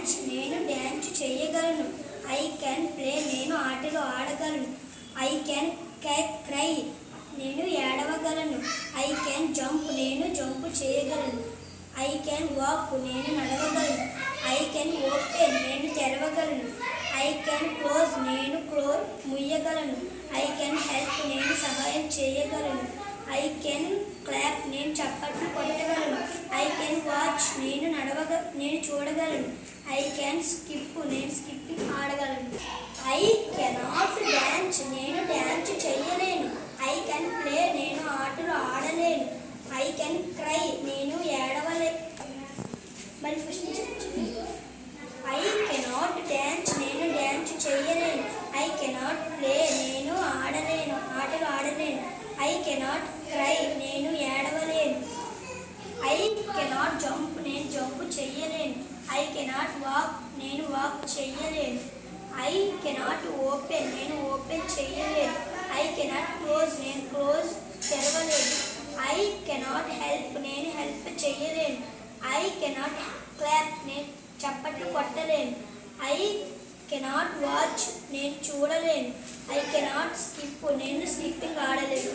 Dance నేను dance చేయగలను. I can play నేను ఆటలు ఆడగలను. ఐ క్యాన్ క్రై నేను ఏడవగలను. ఐ క్యాన్ జంప్ నేను జంప్ చేయగలను. ఐ క్యాన్ వాక్ నేను నడవగలను. ఐ క్యాన్ ఓపెన్ నేను తెరవగలను. ఐ క్యాన్ క్లోజ్ నేను ముయ్యగలను. ఐ క్యాన్ హెల్ప్ నేను సహాయం చేయగలను. ఐ కెన్ క్లాప్ నేను చప్పట్లు కొట్టగలను. ఐ కెన్ వాచ్ నేను చూడగలను. ఐ క్యాన్ స్కిప్ నేను స్కిప్పింగ్ ఆడగలను. ఐ కెనాట్ డ్యాన్స్ నేను డ్యాన్స్ చెయ్యలేను. ఐ కెన్ ప్లే నేను ఆటలు ఆడలేను. ఐ కెన్ క్రై నేను ఏడవలేను. మరి ఫస్ట్ ఐ కెనాట్ డ్యాన్స్ నేను డ్యాన్స్ చెయ్యలేను. ఐ కెనాట్ ప్లే నేను ఆటలు ఆడలేను. ఐ కెనాట్ క్రై నేను ఏడవలేను. ఐ కెనాట్ జంప్ నేను జంప్ చెయ్యలేను. ఐ కెనాట్ వాక్ నేను వాక్ చెయ్యలేను. ఐ కెనాట్ ఓపెన్ నేను ఓపెన్ చెయ్యలేను. ఐ కెనాట్ క్లోజ్ నేను తెరవలేను. ఐ కెనాట్ హెల్ప్ నేను హెల్ప్ చెయ్యలేను. ఐ కెనాట్ క్లాప్ నేను చప్పట్లు కొట్టలేను. ఐ కెనాట్ వాచ్ నేను చూడలేను. ఐ కెనాట్ స్కిప్ నేను స్కిప్పింగ్ ఆడలేను.